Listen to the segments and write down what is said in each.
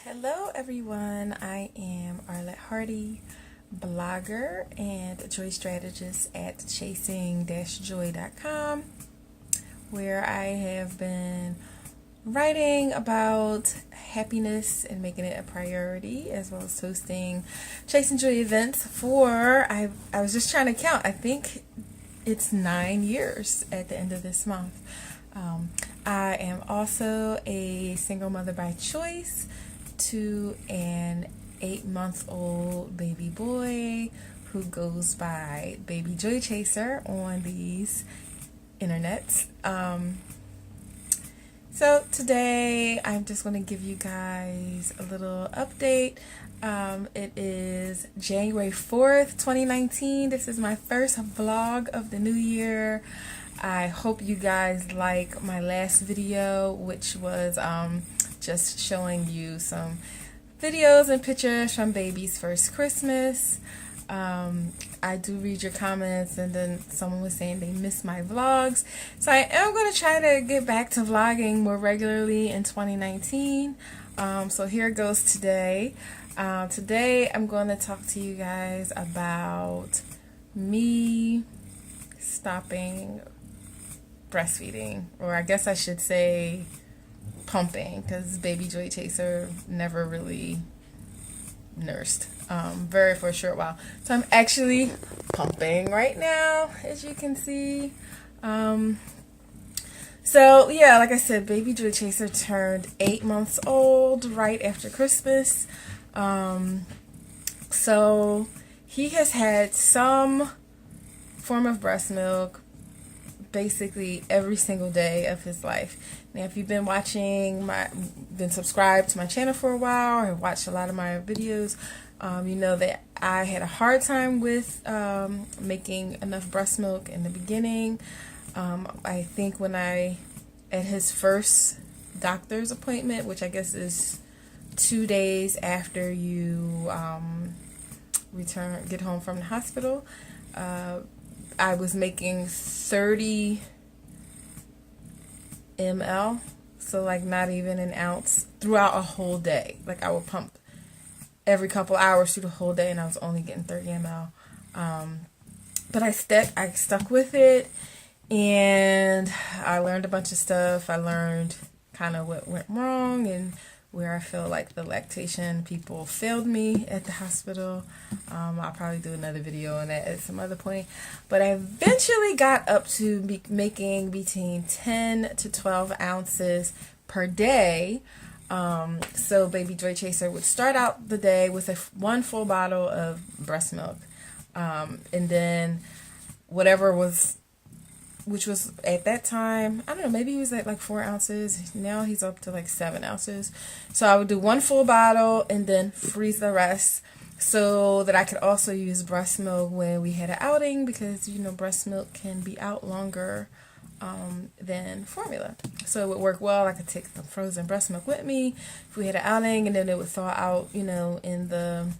Hello everyone, I am Arlette Hardy, blogger and joy strategist at chasing-joy.com, where I have been writing about happiness and making it a priority, as well as hosting Chasing Joy events for, I was just trying to count, I think it's 9 years at the end of this month. I am also a single mother by choice to an 8-month-old baby boy who goes by Baby Joy Chaser on these internets. So today I'm just going to give you guys a little update. It is January 4th, 2019. This is my first vlog of the new year. I hope you guys like my last video, which was just showing you some videos and pictures from baby's first Christmas. I do read your comments, and then someone was saying they missed my vlogs. So I am going to try to get back to vlogging more regularly in 2019. So here goes today. Today I'm going to talk to you guys about me stopping breastfeeding, or I guess I should say pumping, because Baby Joy Chaser never really nursed for a short while. So I'm actually pumping right now, as you can see. So yeah, like I said, Baby Joy Chaser turned 8 months old right after Christmas. So he has had some form of breast milk basically every single day of his life. Now, if you've been been subscribed to my channel for a while, or have watched a lot of my videos, you know that I had a hard time with making enough breast milk in the beginning. I think at his first doctor's appointment, which I guess is 2 days after you get home from the hospital, I was making 30 ml, so like not even an ounce throughout a whole day. Like I would pump every couple hours through the whole day, and I was only getting 30 ml. But I stuck with it, and I learned a bunch of stuff. I learned kind of what went wrong and where I feel like the lactation people failed me at the hospital. I'll probably do another video on that at some other point. But I eventually got up to making between 10 to 12 ounces per day. So Baby Joy Chaser would start out the day with one full bottle of breast milk. And then whatever which was at that time, I don't know, maybe he was at like 4 ounces. Now he's up to like 7 ounces. So I would do one full bottle and then freeze the rest, so that I could also use breast milk when we had an outing, because you know breast milk can be out longer than formula. So it would work well. I could take some frozen breast milk with me if we had an outing, and then it would thaw out, you know, in the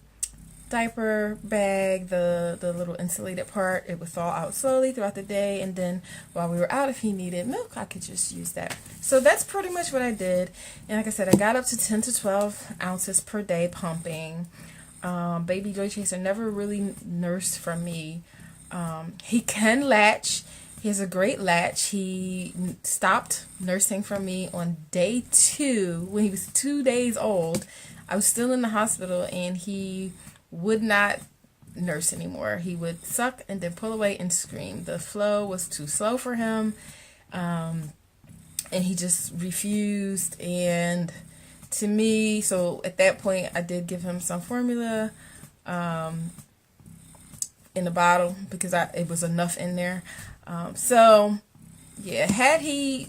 diaper bag, the little insulated part. It would thaw out slowly throughout the day, and then while we were out, if he needed milk, I could just use that. So that's pretty much what I did. And like I said, I got up to 10 to 12 ounces per day pumping. Baby Joy Chaser never really nursed from me. He can latch. He has a great latch. He stopped nursing from me on day 2 when he was 2 days old. I was still in the hospital, and he would not nurse anymore. He would suck and then pull away and scream. The flow was too slow for him, and he just refused. And to me, so at that point, I did give him some formula in a bottle, because it was enough in there. So yeah, had he,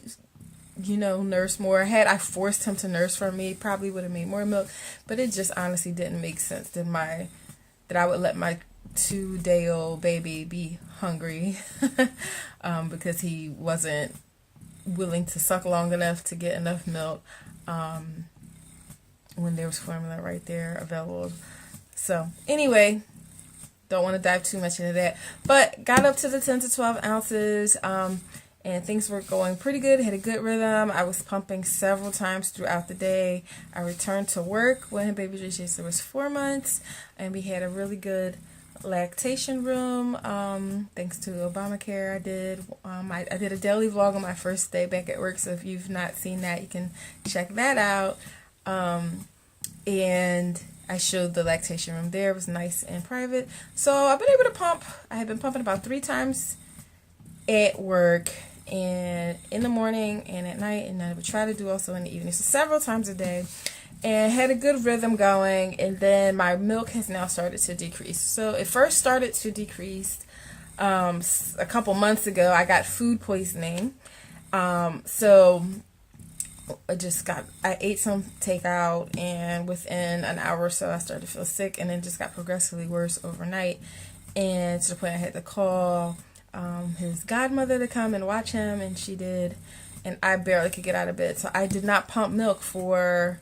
you know, nursed more, had I forced him to nurse for me, probably would have made more milk. But it just honestly didn't make sense that I would let my 2-day-old baby be hungry because he wasn't willing to suck long enough to get enough milk when there was formula right there available. So anyway, don't want to dive too much into that, but got up to the 10 to 12 ounces. and things were going pretty good. Had a good rhythm. I was pumping several times throughout the day. I returned to work when baby JJ was 4 months, and we had a really good lactation room. Thanks to Obamacare, I did a daily vlog on my first day back at work. So if you've not seen that, you can check that out. And I showed the lactation room there. It was nice and private. So I've been able to pump. I have been pumping about 3 times at work, and in the morning and at night, and I would try to do also in the evening. So several times a day, and had a good rhythm going. And then my milk has now started to decrease. So it first started to decrease a couple months ago. I got food poisoning. So I ate some takeout, and within an hour or so I started to feel sick, and then just got progressively worse overnight, and to the point I had to call his godmother to come and watch him, and she did, and I barely could get out of bed. So I did not pump milk for,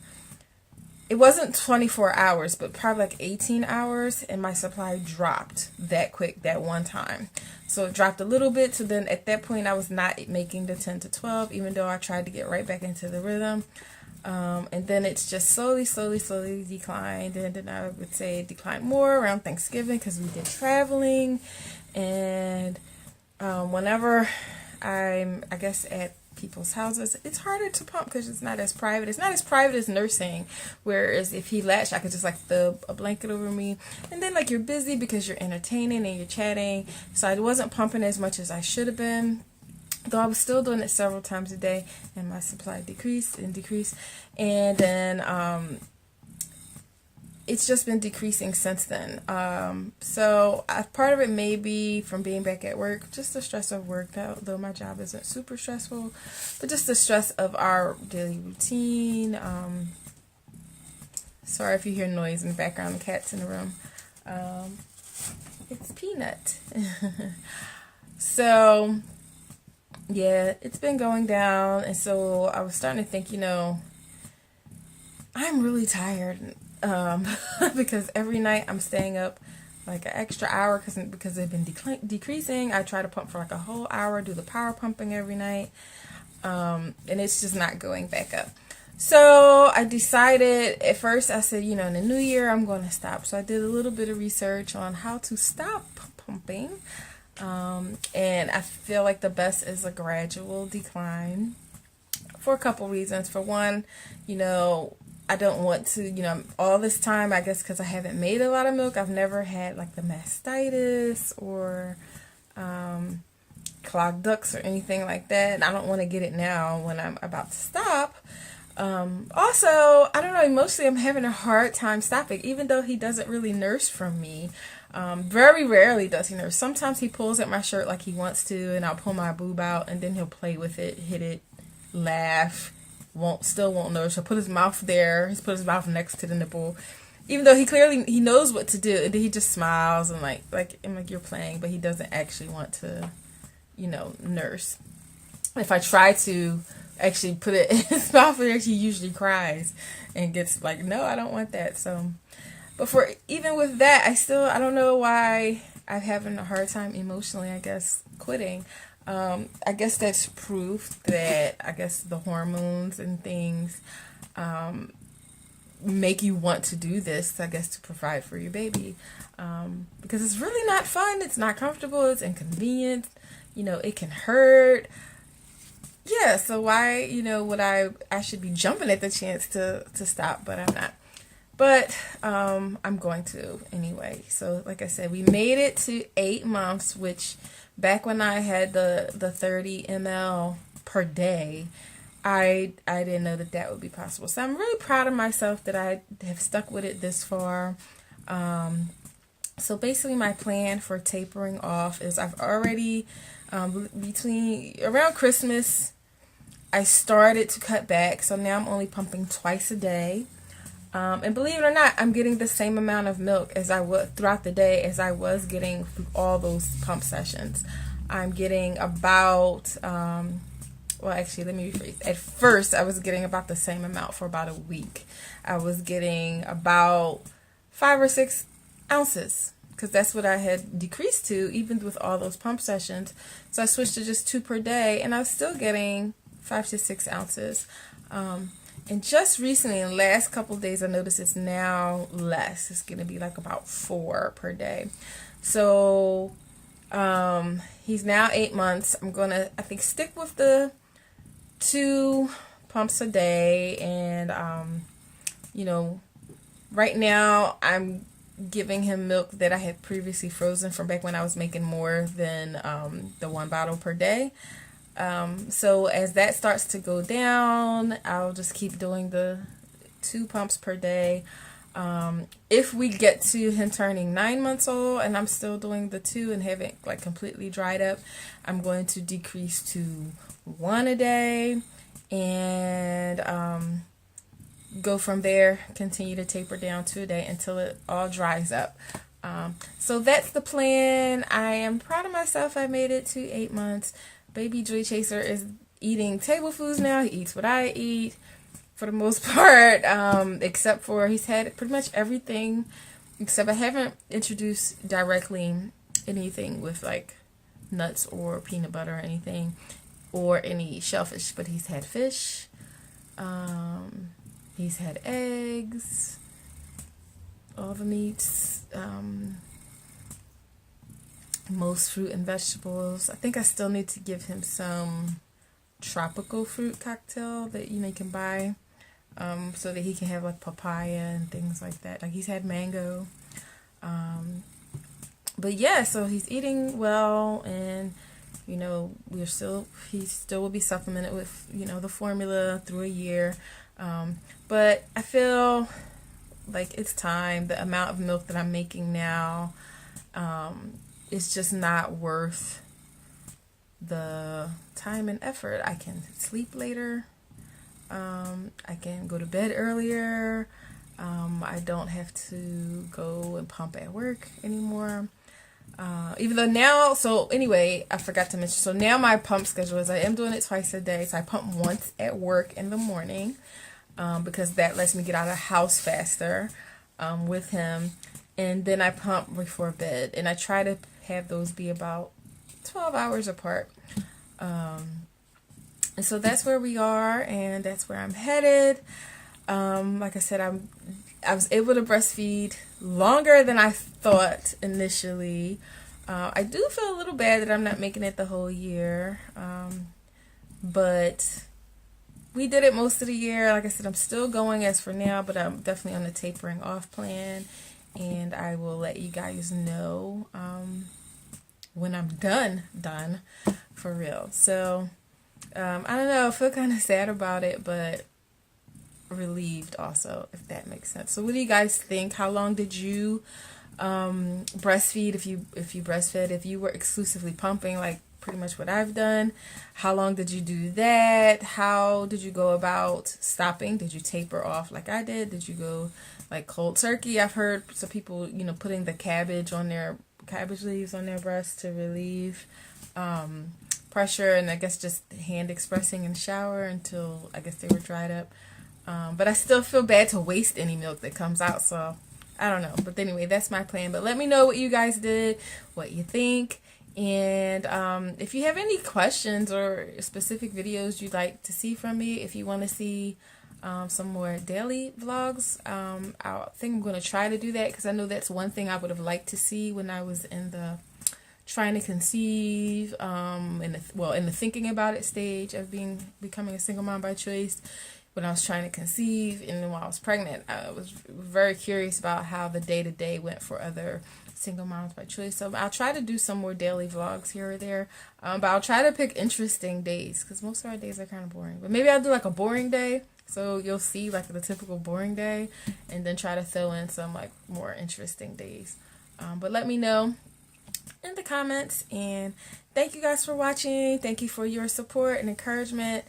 it wasn't 24 hours, but probably like 18 hours, and my supply dropped that quick that one time. So it dropped a little bit. So then at that point I was not making the 10 to 12, even though I tried to get right back into the rhythm. And then it's just slowly declined. And then I would say it declined more around Thanksgiving because we did traveling. And whenever I'm, I guess, at people's houses, it's harder to pump because it's not as private. It's not as private as nursing, whereas if he latched, I could just like throw a blanket over me, and then like you're busy because you're entertaining and you're chatting. So I wasn't pumping as much as I should have been, though I was still doing it several times a day, and my supply decreased, and then it's just been decreasing since then. So part of it may be from being back at work, just the stress of work, though my job isn't super stressful, but just the stress of our daily routine. Sorry if you hear noise in the background, the cat's in the room. It's Peanut. So yeah, it's been going down, and so I was starting to think, I'm really tired. Because every night I'm staying up like an extra hour because they've been decreasing. I try to pump for like a whole hour, do the power pumping every night, and it's just not going back up. So I decided at first, I said, in the new year I'm going to stop. So I did a little bit of research on how to stop pumping, and I feel like the best is a gradual decline for a couple reasons. For one, I don't want to, all this time, I guess because I haven't made a lot of milk, I've never had like the mastitis or clogged ducts or anything like that. And I don't want to get it now when I'm about to stop. Also, I don't know, emotionally I'm having a hard time stopping, even though he doesn't really nurse from me. Very rarely does he nurse. Sometimes he pulls at my shirt like he wants to, and I'll pull my boob out, and then he'll play with it, hit it, laugh. Still won't nurse. He'll put his mouth there. He's put his mouth next to the nipple, even though he knows what to do. And then he just smiles and like you're playing, but he doesn't actually want to, nurse. If I try to actually put it in his mouth there, he usually cries and gets like, no, I don't want that. So, but even with that, I don't know why I'm having a hard time emotionally, I guess, quitting. I guess that's proof that the hormones and things make you want to do this, I guess, to provide for your baby, because it's really not fun. It's not comfortable. It's inconvenient. It can hurt. Yeah, so why, would I should be jumping at the chance to stop, but I'm not. But I'm going to anyway. So like I said, we made it to 8 months, which back when I had the 30 ml per day, I didn't know that would be possible. So I'm really proud of myself that I have stuck with it this far. So basically my plan for tapering off is I've already, around Christmas, I started to cut back. So now I'm only pumping twice a day. And believe it or not, I'm getting the same amount of milk as I was throughout the day as I was getting through all those pump sessions. I'm getting about, actually, let me rephrase. At first, I was getting about the same amount for about a week. I was getting about 5 or 6 ounces because that's what I had decreased to, even with all those pump sessions. So I switched to just 2 per day, and I was still getting 5 to 6 ounces. And just recently, in the last couple of days, I noticed it's now less. It's going to be like about 4 per day. So he's now 8 months. I'm going to, I think, stick with the 2 pumps a day. And, you know, right now I'm giving him milk that I had previously frozen from back when I was making more than the 1 bottle per day. So as that starts to go down, I'll just keep doing the 2 pumps per day. If we get to him turning 9 months old and I'm still doing the 2 and haven't like completely dried up, I'm going to decrease to 1 a day and go from there, continue to taper down to a day until it all dries up. So that's the plan. I am proud of myself. I made it to 8 months. Baby Joy Chaser is eating table foods now. He eats what I eat for the most part, except for he's had pretty much everything, except I haven't introduced directly anything with like nuts or peanut butter or anything, or any shellfish, but he's had fish, he's had eggs, all the meats, most fruit and vegetables. I think I still need to give him some tropical fruit cocktail that you can buy, so that he can have like papaya and things like that. Like he's had mango, but yeah, so he's eating well, and he still will be supplemented with the formula through a year, but I feel like it's time. The amount of milk that I'm making now, it's just not worth the time and effort. I can sleep later. I can go to bed earlier. I don't have to go and pump at work anymore. Even though now, so anyway, I forgot to mention, so now my pump schedule is I am doing it twice a day. So I pump once at work in the morning, because that lets me get out of the house faster with him. And then I pump before bed, and I try to have those be about 12 hours apart. And so that's where we are, and that's where I'm headed. Like I said, I was able to breastfeed longer than I thought initially. I do feel a little bad that I'm not making it the whole year, but we did it most of the year. Like I said, I'm still going as for now, but I'm definitely on the tapering off plan. And I will let you guys know when I'm done for real. So I don't know, I feel kind of sad about it, but relieved also, if that makes sense. So what do you guys think? How long did you breastfeed, if you breastfed, if you were exclusively pumping like pretty much what I've done? How long did you do that? How did you go about stopping? Did you taper off like I did? Did you go like cold turkey? I've heard some people, putting the cabbage leaves on their breasts to relieve pressure, and I guess just hand expressing in the shower until I guess they were dried up. But I still feel bad to waste any milk that comes out, so I don't know. But anyway, that's my plan. But let me know what you guys did, what you think. And if you have any questions or specific videos you'd like to see from me, if you want to see some more daily vlogs, I think I'm going to try to do that, because I know that's one thing I would have liked to see when I was in the trying to conceive, in the thinking about it stage of becoming a single mom by choice. When I was trying to conceive and then while I was pregnant, I was very curious about how the day-to-day went for other single moms by choice. So I'll try to do some more daily vlogs here or there, but I'll try to pick interesting days, because most of our days are kind of boring. But maybe I'll do like a boring day, so you'll see like the typical boring day, and then try to throw in some like more interesting days. But let me know in the comments, and thank you guys for watching. Thank you for your support and encouragement.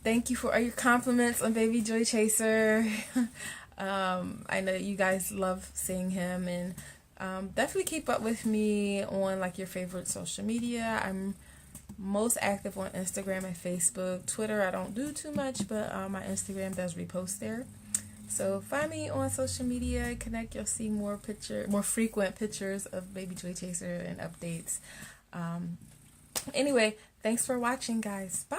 Thank you for all your compliments on Baby Joy Chaser. I know you guys love seeing him, and definitely keep up with me on like your favorite social media. I'm most active on Instagram and Facebook. Twitter I don't do too much, but my Instagram does repost there. So find me on social media, connect. You'll see more frequent pictures of baby Joy Chaser and updates. Anyway, thanks for watching, guys. Bye.